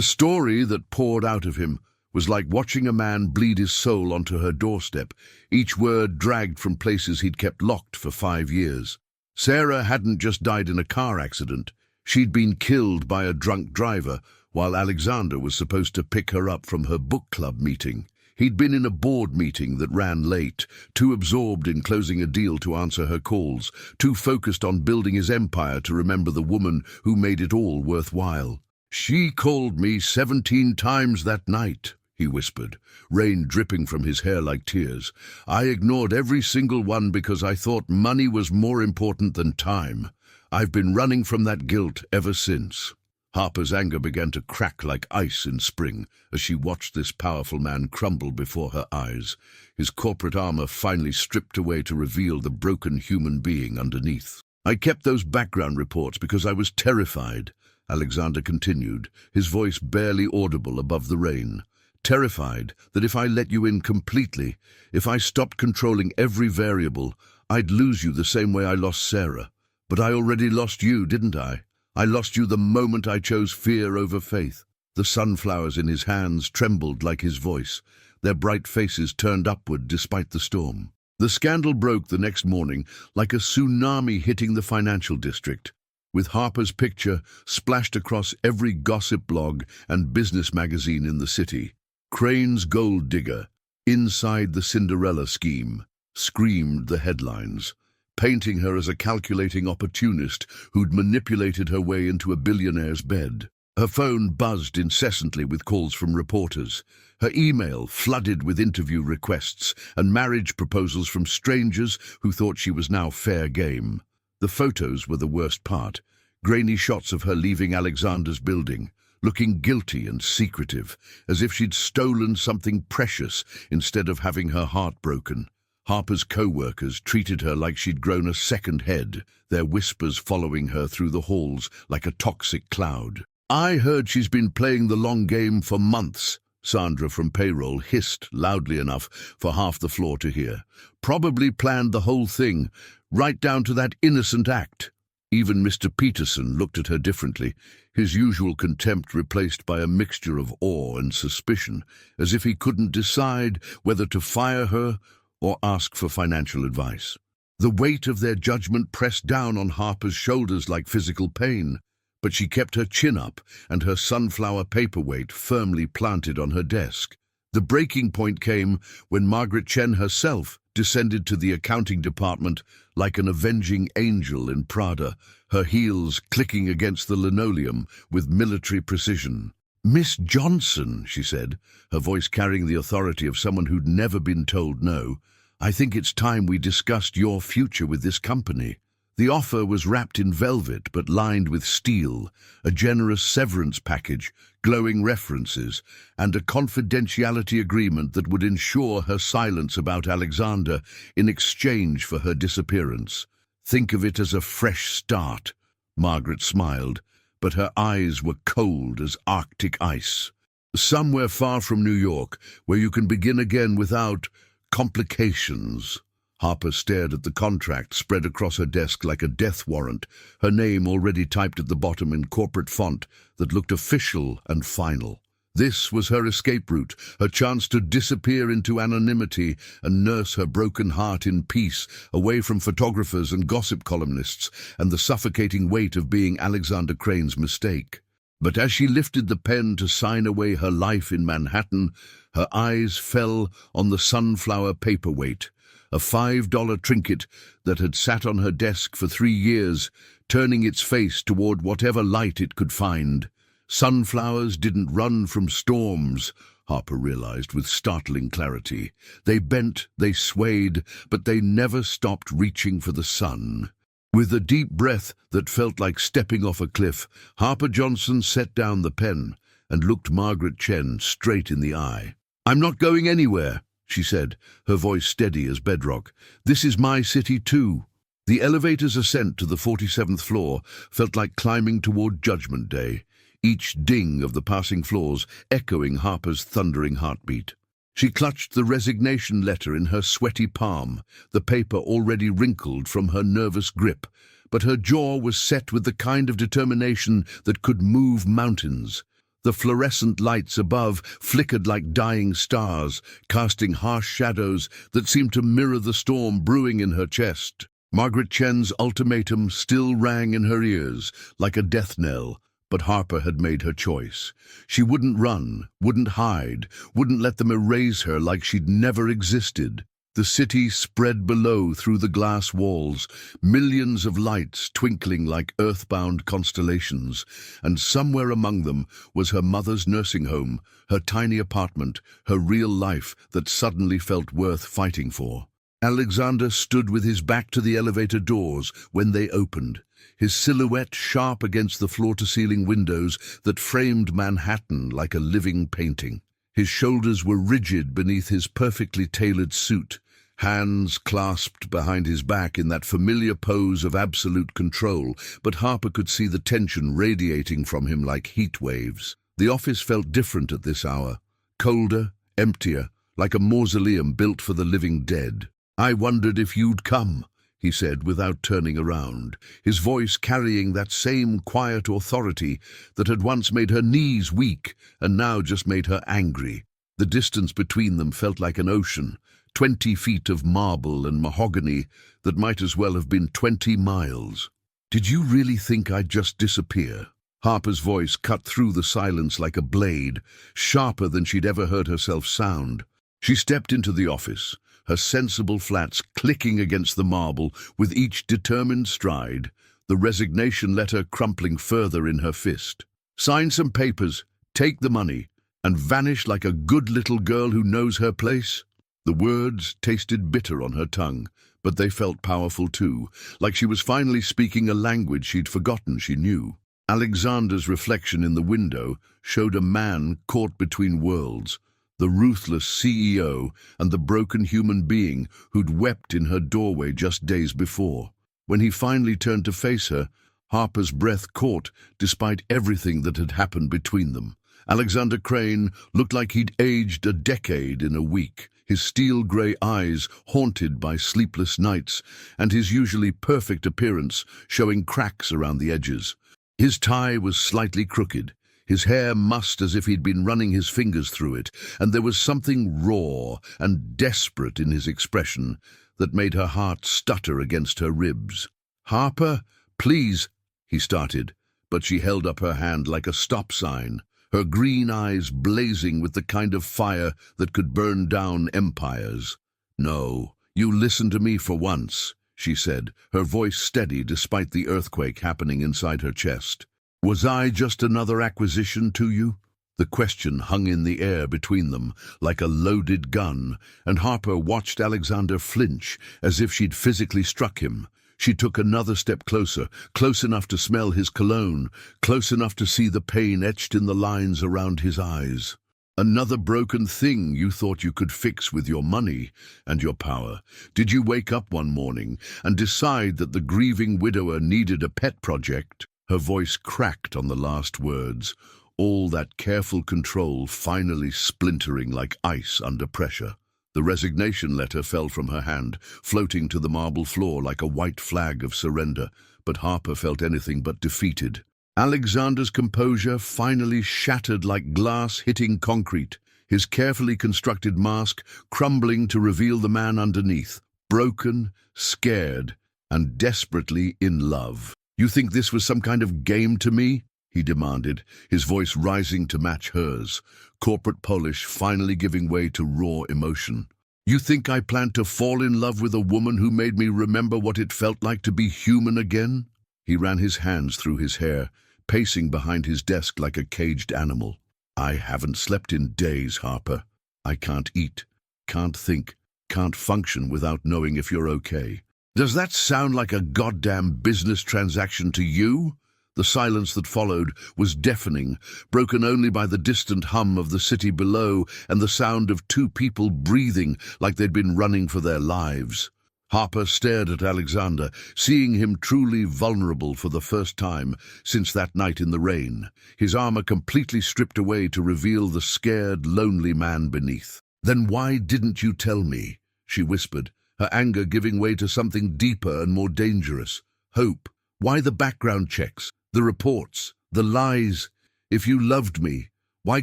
story that poured out of him was like watching a man bleed his soul onto her doorstep, each word dragged from places he'd kept locked for 5 years. Sarah hadn't just died in a car accident. She'd been killed by a drunk driver while Alexander was supposed to pick her up from her book club meeting. He'd been in a board meeting that ran late, too absorbed in closing a deal to answer her calls, too focused on building his empire to remember the woman who made it all worthwhile. "She called me 17 times that night," he whispered, rain dripping from his hair like tears. "I ignored every single one because I thought money was more important than time. I've been running from that guilt ever since." Harper's anger began to crack like ice in spring as she watched this powerful man crumble before her eyes, his corporate armor finally stripped away to reveal the broken human being underneath. "I kept those background reports because I was terrified," Alexander continued, his voice barely audible above the rain. "Terrified that if I let you in completely, if I stopped controlling every variable, I'd lose you the same way I lost Sarah. But I already lost you, didn't I? I lost you the moment I chose fear over faith." The sunflowers in his hands trembled like his voice, their bright faces turned upward despite the storm. The scandal broke the next morning like a tsunami hitting the financial district, with Harper's picture splashed across every gossip blog and business magazine in the city. "Crane's gold digger, inside the Cinderella scheme," screamed the headlines, painting her as a calculating opportunist who'd manipulated her way into a billionaire's bed. Her phone buzzed incessantly with calls from reporters. Her email flooded with interview requests and marriage proposals from strangers who thought she was now fair game. The photos were the worst part, grainy shots of her leaving Alexander's building, looking guilty and secretive, as if she'd stolen something precious instead of having her heart broken. Harper's co-workers treated her like she'd grown a second head, their whispers following her through the halls like a toxic cloud. "I heard she's been playing the long game for months," Sandra from payroll hissed loudly enough for half the floor to hear. "Probably planned the whole thing, right down to that innocent act." Even Mr. Peterson looked at her differently, his usual contempt replaced by a mixture of awe and suspicion, as if he couldn't decide whether to fire her or ask for financial advice. The weight of their judgment pressed down on Harper's shoulders like physical pain, but she kept her chin up and her sunflower paperweight firmly planted on her desk. The breaking point came when Margaret Chen herself descended to the accounting department like an avenging angel in Prada, her heels clicking against the linoleum with military precision. "Miss Johnson," she said, her voice carrying the authority of someone who'd never been told no, "I think it's time we discussed your future with this company." The offer was wrapped in velvet but lined with steel, a generous severance package, glowing references, and a confidentiality agreement that would ensure her silence about Alexander in exchange for her disappearance. "Think of it as a fresh start," Margaret smiled, but her eyes were cold as Arctic ice. "Somewhere far from New York, where you can begin again without complications." Harper stared at the contract spread across her desk like a death warrant, her name already typed at the bottom in corporate font that looked official and final. This was her escape route, her chance to disappear into anonymity and nurse her broken heart in peace, away from photographers and gossip columnists and the suffocating weight of being Alexander Crane's mistake. But as she lifted the pen to sign away her life in Manhattan, her eyes fell on the sunflower paperweight, a $5 trinket that had sat on her desk for 3 years, turning its face toward whatever light it could find. Sunflowers didn't run from storms, Harper realized with startling clarity. They bent, they swayed, but they never stopped reaching for the sun. With a deep breath that felt like stepping off a cliff, Harper Johnson set down the pen and looked Margaret Chen straight in the eye. "I'm not going anywhere," she said, her voice steady as bedrock. "This is my city too." The elevator's ascent to the 47th floor felt like climbing toward Judgment Day, each ding of the passing floors echoing Harper's thundering heartbeat. She clutched the resignation letter in her sweaty palm, the paper already wrinkled from her nervous grip, but her jaw was set with the kind of determination that could move mountains. The fluorescent lights above flickered like dying stars, casting harsh shadows that seemed to mirror the storm brewing in her chest. Margaret Chen's ultimatum still rang in her ears like a death knell, but Harper had made her choice. She wouldn't run, wouldn't hide, wouldn't let them erase her like she'd never existed. The city spread below through the glass walls, millions of lights twinkling like earthbound constellations, and somewhere among them was her mother's nursing home, her tiny apartment, her real life that suddenly felt worth fighting for. Alexander stood with his back to the elevator doors when they opened, his silhouette sharp against the floor-to-ceiling windows that framed Manhattan like a living painting. His shoulders were rigid beneath his perfectly tailored suit, hands clasped behind his back in that familiar pose of absolute control, but Harper could see the tension radiating from him like heat waves. The office felt different at this hour, colder, emptier, like a mausoleum built for the living dead. "I wondered if you'd come," he said without turning around, his voice carrying that same quiet authority that had once made her knees weak and now just made her angry. The distance between them felt like an ocean, 20 feet of marble and mahogany that might as well have been 20 miles. "Did you really think I'd just disappear?" Harper's voice cut through the silence like a blade, sharper than she'd ever heard herself sound. She stepped into the office, her sensible flats clicking against the marble with each determined stride, the resignation letter crumpling further in her fist. "Sign some papers, take the money, and vanish like a good little girl who knows her place." The words tasted bitter on her tongue, but they felt powerful too, like she was finally speaking a language she'd forgotten she knew. Alexander's reflection in the window showed a man caught between worlds, the ruthless CEO and the broken human being who'd wept in her doorway just days before. When he finally turned to face her, Harper's breath caught despite everything that had happened between them. Alexander Crane looked like he'd aged a decade in a week, his steel-grey eyes haunted by sleepless nights and his usually perfect appearance showing cracks around the edges. His tie was slightly crooked, his hair mussed as if he'd been running his fingers through it, and there was something raw and desperate in his expression that made her heart stutter against her ribs. "Harper, please," he started, but she held up her hand like a stop sign, her green eyes blazing with the kind of fire that could burn down empires. "No, you listen to me for once," she said, her voice steady despite the earthquake happening inside her chest. "Was I just another acquisition to you?" The question hung in the air between them like a loaded gun, and Harper watched Alexander flinch as if she'd physically struck him. She took another step closer, close enough to smell his cologne, close enough to see the pain etched in the lines around his eyes. "Another broken thing you thought you could fix with your money and your power. Did you wake up one morning and decide that the grieving widower needed a pet project?" Her voice cracked on the last words, all that careful control finally splintering like ice under pressure. The resignation letter fell from her hand, floating to the marble floor like a white flag of surrender, but Harper felt anything but defeated. Alexander's composure finally shattered like glass hitting concrete, his carefully constructed mask crumbling to reveal the man underneath, broken, scared, and desperately in love. "You think this was some kind of game to me?" he demanded, his voice rising to match hers, corporate polish finally giving way to raw emotion. "You think I planned to fall in love with a woman who made me remember what it felt like to be human again?" He ran his hands through his hair, pacing behind his desk like a caged animal. "I haven't slept in days, Harper. I can't eat, can't think, can't function without knowing if you're okay. Does that sound like a goddamn business transaction to you?" The silence that followed was deafening, broken only by the distant hum of the city below and the sound of two people breathing like they'd been running for their lives. Harper stared at Alexander, seeing him truly vulnerable for the first time since that night in the rain, his armor completely stripped away to reveal the scared, lonely man beneath. "Then why didn't you tell me?" she whispered, her anger giving way to something deeper and more dangerous. Hope. Why the background checks, the reports, the lies? If you loved me, why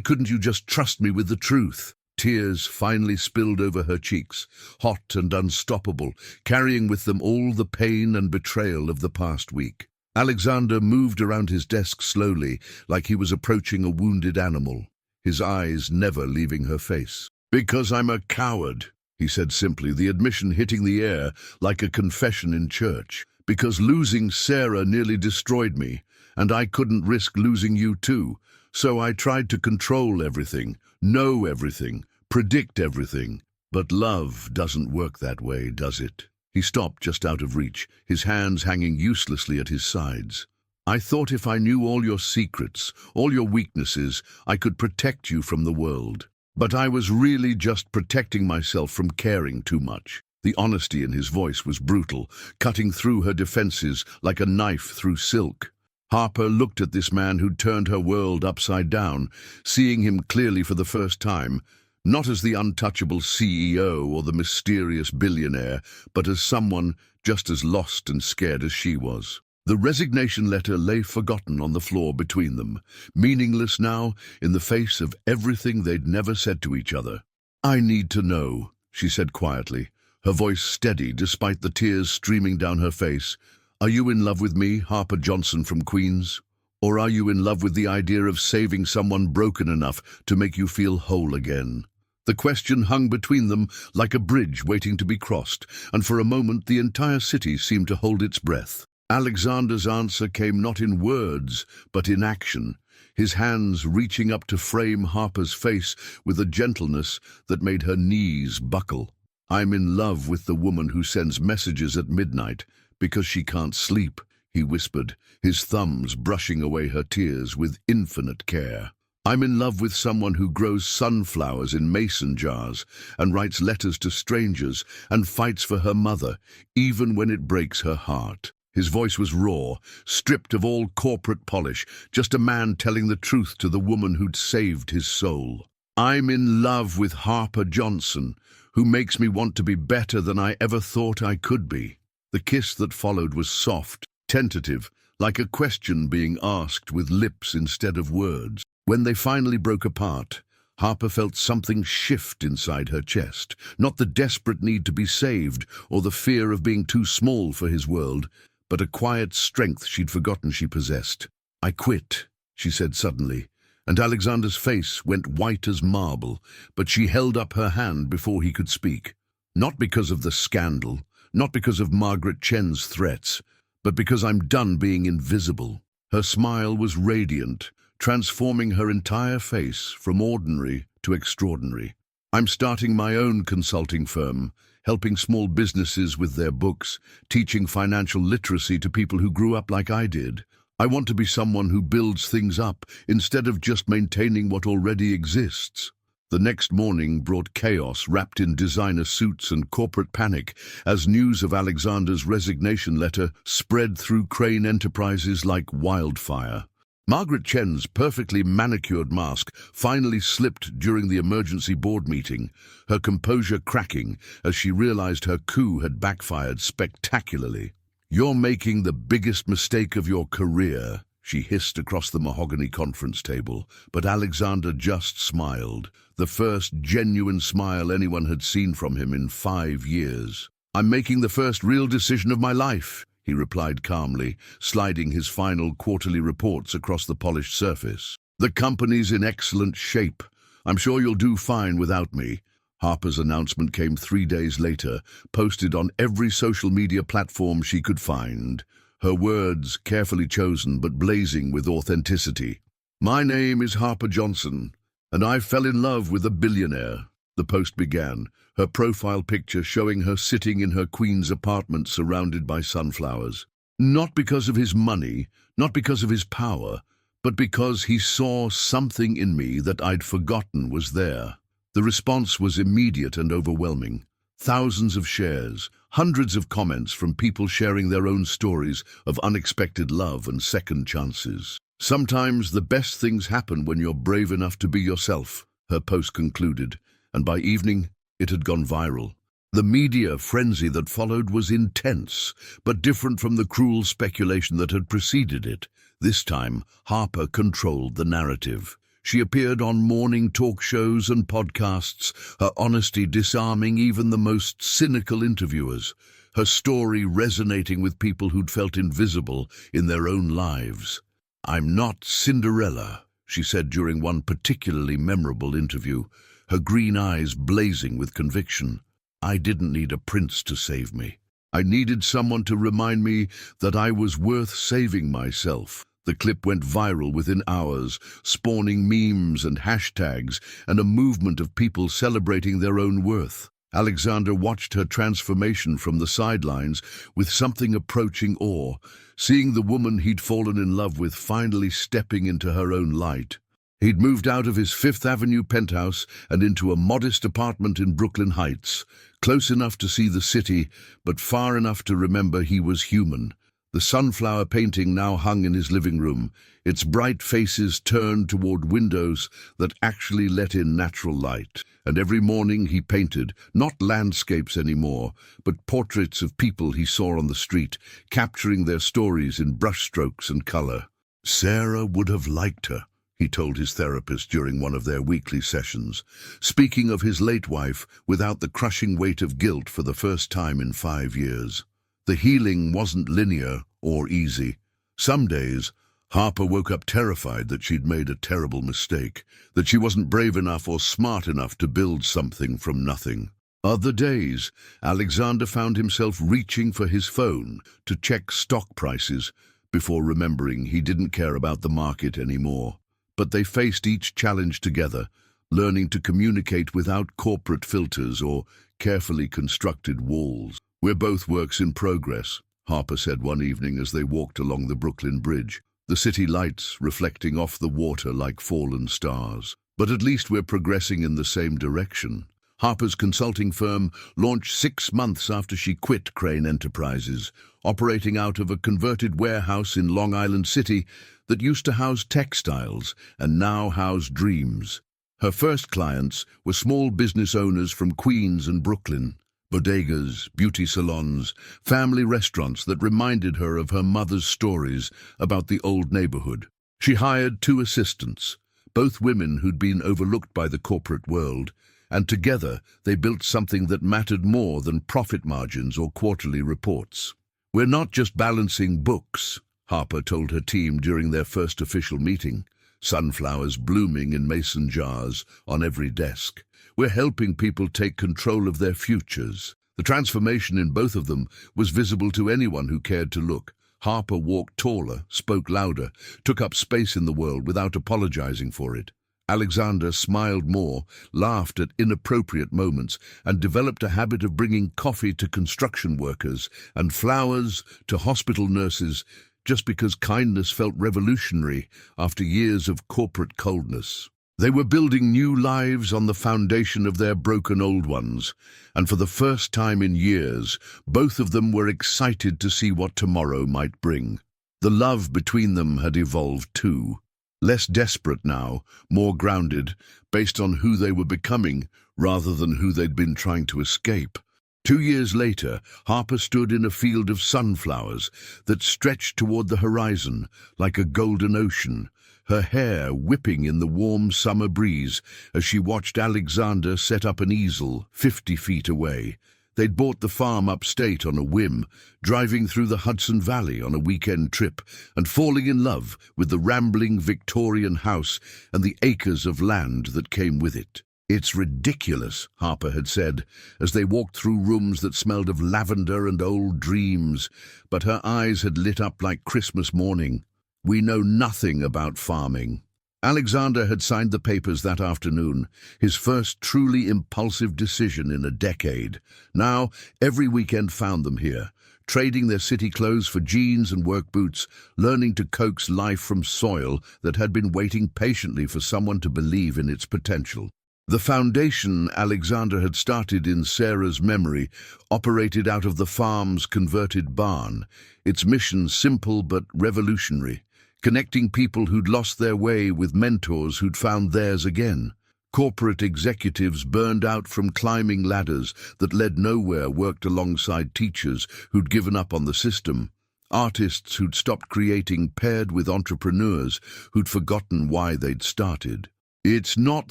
couldn't you just trust me with the truth? Tears finally spilled over her cheeks, hot and unstoppable, carrying with them all the pain and betrayal of the past week. Alexander moved around his desk slowly, like he was approaching a wounded animal, his eyes never leaving her face. "Because I'm a coward," he said simply, the admission hitting the air like a confession in church. "Because losing Sarah nearly destroyed me, and I couldn't risk losing you too. So I tried to control everything, know everything, predict everything. But love doesn't work that way, does it?" He stopped just out of reach, his hands hanging uselessly at his sides. "I thought if I knew all your secrets, all your weaknesses, I could protect you from the world. But I was really just protecting myself from caring too much." The honesty in his voice was brutal, cutting through her defenses like a knife through silk. Harper looked at this man who'd turned her world upside down, seeing him clearly for the first time, not as the untouchable CEO or the mysterious billionaire, but as someone just as lost and scared as she was. The resignation letter lay forgotten on the floor between them, meaningless now in the face of everything they'd never said to each other. "I need to know," she said quietly, her voice steady despite the tears streaming down her face. "Are you in love with me, Harper Johnson from Queens? Or are you in love with the idea of saving someone broken enough to make you feel whole again?" The question hung between them like a bridge waiting to be crossed, and for a moment the entire city seemed to hold its breath. Alexander's answer came not in words, but in action, his hands reaching up to frame Harper's face with a gentleness that made her knees buckle. "I'm in love with the woman who sends messages at midnight because she can't sleep," he whispered, his thumbs brushing away her tears with infinite care. "I'm in love with someone who grows sunflowers in mason jars and writes letters to strangers and fights for her mother, even when it breaks her heart." His voice was raw, stripped of all corporate polish, just a man telling the truth to the woman who'd saved his soul. "I'm in love with Harper Johnson, who makes me want to be better than I ever thought I could be." The kiss that followed was soft, tentative, like a question being asked with lips instead of words. When they finally broke apart, Harper felt something shift inside her chest, not the desperate need to be saved or the fear of being too small for his world, but a quiet strength she'd forgotten she possessed. "I quit," she said suddenly, and Alexander's face went white as marble, but she held up her hand before he could speak. "Not because of the scandal, not because of Margaret Chen's threats, but because I'm done being invisible." Her smile was radiant, transforming her entire face from ordinary to extraordinary. "I'm starting my own consulting firm, helping small businesses with their books, teaching financial literacy to people who grew up like I did. I want to be someone who builds things up instead of just maintaining what already exists." The next morning brought chaos wrapped in designer suits and corporate panic as news of Alexander's resignation letter spread through Crane Enterprises like wildfire. Margaret Chen's perfectly manicured mask finally slipped during the emergency board meeting, her composure cracking as she realized her coup had backfired spectacularly. "You're making the biggest mistake of your career," she hissed across the mahogany conference table, but Alexander just smiled, the first genuine smile anyone had seen from him in 5 years. "I'm making the first real decision of my life," he replied calmly, sliding his final quarterly reports across the polished surface. "The company's in excellent shape. I'm sure you'll do fine without me." Harper's announcement came 3 days later, posted on every social media platform she could find. Her words, carefully chosen but blazing with authenticity. "My name is Harper Johnson, and I fell in love with a billionaire." The post began, her profile picture showing her sitting in her Queens apartment surrounded by sunflowers. "Not because of his money, not because of his power, but because he saw something in me that I'd forgotten was there." The response was immediate and overwhelming. Thousands of shares, hundreds of comments from people sharing their own stories of unexpected love and second chances. "Sometimes the best things happen when you're brave enough to be yourself," her post concluded, and by evening it had gone viral. The media frenzy that followed was intense, but different from the cruel speculation that had preceded it. This time, Harper controlled the narrative. She appeared on morning talk shows and podcasts, her honesty disarming even the most cynical interviewers, her story resonating with people who'd felt invisible in their own lives. "I'm not Cinderella," she said during one particularly memorable interview, her green eyes blazing with conviction. "I didn't need a prince to save me. I needed someone to remind me that I was worth saving myself." The clip went viral within hours, spawning memes and hashtags and a movement of people celebrating their own worth. Alexander watched her transformation from the sidelines with something approaching awe, seeing the woman he'd fallen in love with finally stepping into her own light. He'd moved out of his Fifth Avenue penthouse and into a modest apartment in Brooklyn Heights, close enough to see the city, but far enough to remember he was human. The sunflower painting now hung in his living room, its bright faces turned toward windows that actually let in natural light. And every morning he painted, not landscapes anymore, but portraits of people he saw on the street, capturing their stories in brushstrokes and color. Sarah would have liked her, he told his therapist during one of their weekly sessions, speaking of his late wife without the crushing weight of guilt for the first time in 5 years. The healing wasn't linear or easy. Some days, Harper woke up terrified that she'd made a terrible mistake, that she wasn't brave enough or smart enough to build something from nothing. Other days, Alexander found himself reaching for his phone to check stock prices before remembering he didn't care about the market anymore. But they faced each challenge together, learning to communicate without corporate filters or carefully constructed walls. "We're both works in progress," Harper said one evening as they walked along the Brooklyn Bridge, the city lights reflecting off the water like fallen stars. "But at least we're progressing in the same direction." Harper's consulting firm launched 6 months after she quit Crane Enterprises, operating out of a converted warehouse in Long Island City that used to house textiles and now housed dreams. Her first clients were small business owners from Queens and Brooklyn, bodegas, beauty salons, family restaurants that reminded her of her mother's stories about the old neighborhood. She hired 2 assistants, both women who'd been overlooked by the corporate world, and together they built something that mattered more than profit margins or quarterly reports. "We're not just balancing books," Harper told her team during their first official meeting, sunflowers blooming in mason jars on every desk. "We're helping people take control of their futures." The transformation in both of them was visible to anyone who cared to look. Harper walked taller, spoke louder, took up space in the world without apologizing for it. Alexander smiled more, laughed at inappropriate moments, and developed a habit of bringing coffee to construction workers and flowers to hospital nurses just because kindness felt revolutionary after years of corporate coldness. They were building new lives on the foundation of their broken old ones, and for the first time in years, both of them were excited to see what tomorrow might bring. The love between them had evolved too. Less desperate now, more grounded, based on who they were becoming rather than who they'd been trying to escape. 2 years later, Harper stood in a field of sunflowers that stretched toward the horizon like a golden ocean, her hair whipping in the warm summer breeze as she watched Alexander set up an easel 50 feet away. They'd bought the farm upstate on a whim, driving through the Hudson Valley on a weekend trip and falling in love with the rambling Victorian house and the acres of land that came with it. "It's ridiculous," Harper had said, as they walked through rooms that smelled of lavender and old dreams, but her eyes had lit up like Christmas morning. "We know nothing about farming." Alexander had signed the papers that afternoon, his first truly impulsive decision in a decade. Now, every weekend found them here, trading their city clothes for jeans and work boots, learning to coax life from soil that had been waiting patiently for someone to believe in its potential. The foundation Alexander had started in Sarah's memory operated out of the farm's converted barn, its mission simple but revolutionary, connecting people who'd lost their way with mentors who'd found theirs again. Corporate executives burned out from climbing ladders that led nowhere worked alongside teachers who'd given up on the system. Artists who'd stopped creating paired with entrepreneurs who'd forgotten why they'd started. "It's not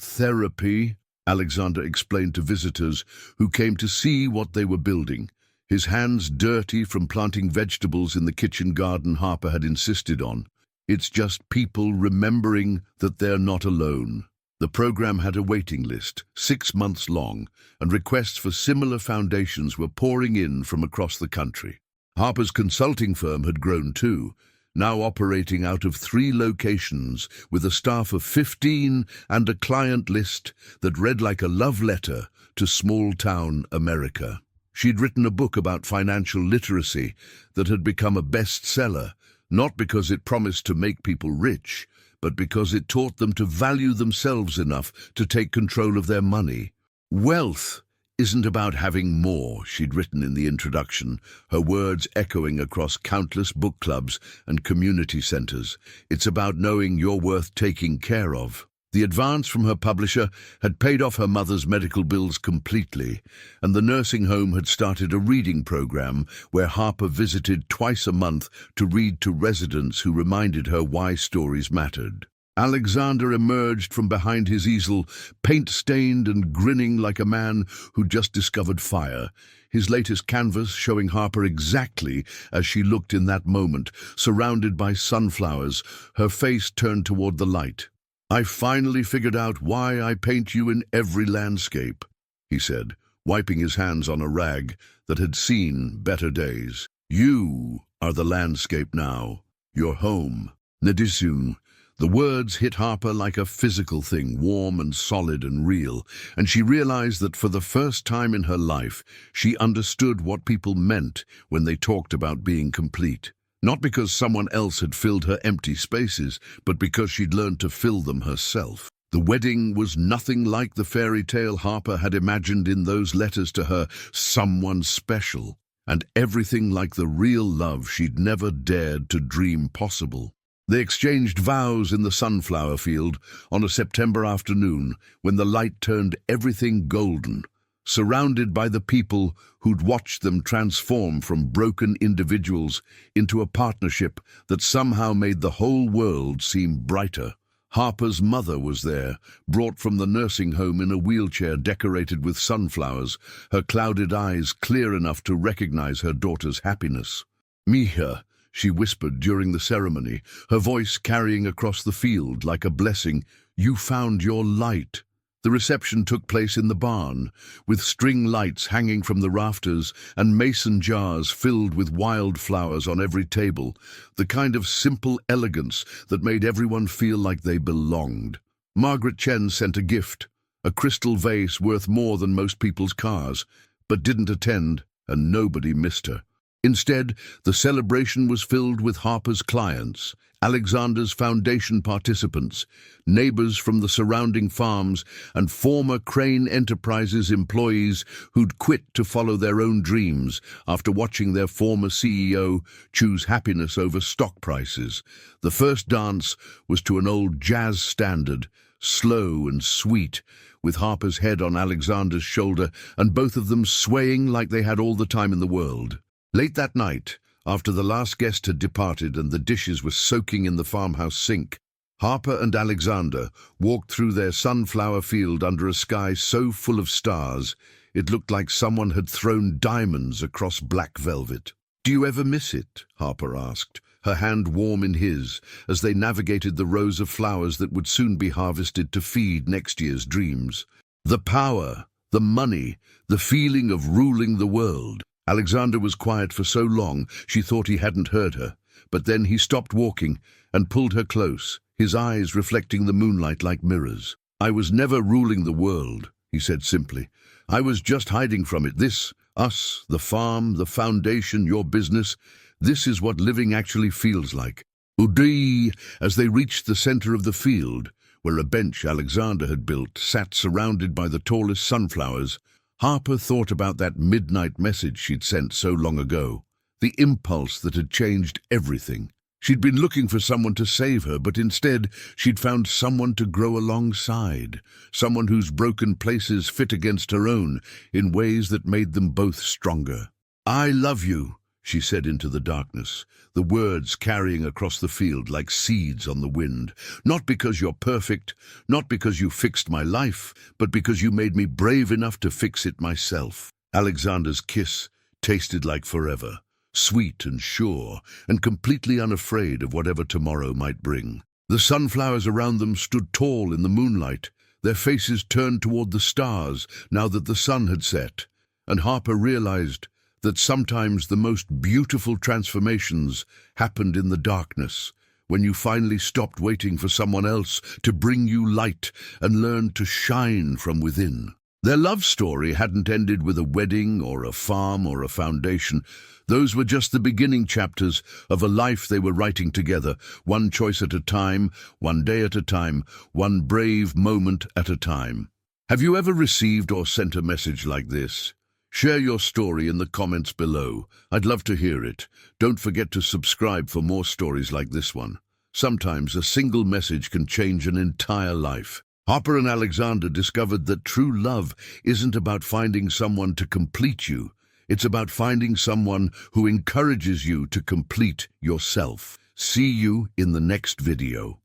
therapy," Alexander explained to visitors who came to see what they were building, his hands dirty from planting vegetables in the kitchen garden Harper had insisted on. "It's just people remembering that they're not alone." The program had a waiting list, 6 months long, and requests for similar foundations were pouring in from across the country. Harper's consulting firm had grown too, now operating out of 3 locations with a staff of 15 and a client list that read like a love letter to small-town America. She'd written a book about financial literacy that had become a bestseller, not because it promised to make people rich, but because it taught them to value themselves enough to take control of their money. "Wealth isn't about having more," she'd written in the introduction, her words echoing across countless book clubs and community centers. "It's about knowing you're worth taking care of." The advance from her publisher had paid off her mother's medical bills completely, and the nursing home had started a reading program where Harper visited twice a month to read to residents who reminded her why stories mattered. Alexander emerged from behind his easel, paint-stained and grinning like a man who'd just discovered fire, his latest canvas showing Harper exactly as she looked in that moment, surrounded by sunflowers, her face turned toward the light. "I finally figured out why I paint you in every landscape," he said, wiping his hands on a rag that had seen better days. "You are the landscape now, your home." Nadisun. The words hit Harper like a physical thing, warm and solid and real, and she realized that for the first time in her life, she understood what people meant when they talked about being complete. Not because someone else had filled her empty spaces, but because she'd learned to fill them herself. The wedding was nothing like the fairy tale Harper had imagined in those letters to her someone special, and everything like the real love she'd never dared to dream possible. They exchanged vows in the sunflower field on a September afternoon when the light turned everything golden, surrounded by the people who'd watched them transform from broken individuals into a partnership that somehow made the whole world seem brighter. Harper's mother was there, brought from the nursing home in a wheelchair decorated with sunflowers, her clouded eyes clear enough to recognize her daughter's happiness. "Mija," she whispered during the ceremony, her voice carrying across the field like a blessing, "you found your light." The reception took place in the barn, with string lights hanging from the rafters and mason jars filled with wildflowers on every table, the kind of simple elegance that made everyone feel like they belonged. Margaret Chen sent a gift, a crystal vase worth more than most people's cars, but didn't attend, and nobody missed her. Instead, the celebration was filled with Harper's clients, Alexander's foundation participants, neighbors from the surrounding farms, and former Crane Enterprises employees who'd quit to follow their own dreams after watching their former CEO choose happiness over stock prices. The first dance was to an old jazz standard, slow and sweet, with Harper's head on Alexander's shoulder and both of them swaying like they had all the time in the world. Late that night, after the last guest had departed and the dishes were soaking in the farmhouse sink, Harper and Alexander walked through their sunflower field under a sky so full of stars it looked like someone had thrown diamonds across black velvet. "Do you ever miss it?" Harper asked, her hand warm in his, as they navigated the rows of flowers that would soon be harvested to feed next year's dreams. "The power, the money, the feeling of ruling the world." Alexander was quiet for so long she thought he hadn't heard her, but then he stopped walking and pulled her close, his eyes reflecting the moonlight like mirrors. "I was never ruling the world," he said simply. "I was just hiding from it. This, us, the farm, the foundation, your business, this is what living actually feels like." Udi, as they reached the center of the field, where a bench Alexander had built sat surrounded by the tallest sunflowers, Harper thought about that midnight message she'd sent so long ago, the impulse that had changed everything. She'd been looking for someone to save her, but instead she'd found someone to grow alongside, someone whose broken places fit against her own in ways that made them both stronger. "I love you," she said into the darkness, the words carrying across the field like seeds on the wind. "Not because you're perfect, not because you fixed my life, but because you made me brave enough to fix it myself." Alexander's kiss tasted like forever, sweet and sure, and completely unafraid of whatever tomorrow might bring. The sunflowers around them stood tall in the moonlight, their faces turned toward the stars now that the sun had set, and Harper realized that sometimes the most beautiful transformations happened in the darkness, when you finally stopped waiting for someone else to bring you light and learned to shine from within. Their love story hadn't ended with a wedding or a farm or a foundation. Those were just the beginning chapters of a life they were writing together, one choice at a time, one day at a time, one brave moment at a time. Have you ever received or sent a message like this? Share your story in the comments below. I'd love to hear it. Don't forget to subscribe for more stories like this one. Sometimes a single message can change an entire life. Harper and Alexander discovered that true love isn't about finding someone to complete you. It's about finding someone who encourages you to complete yourself. See you in the next video.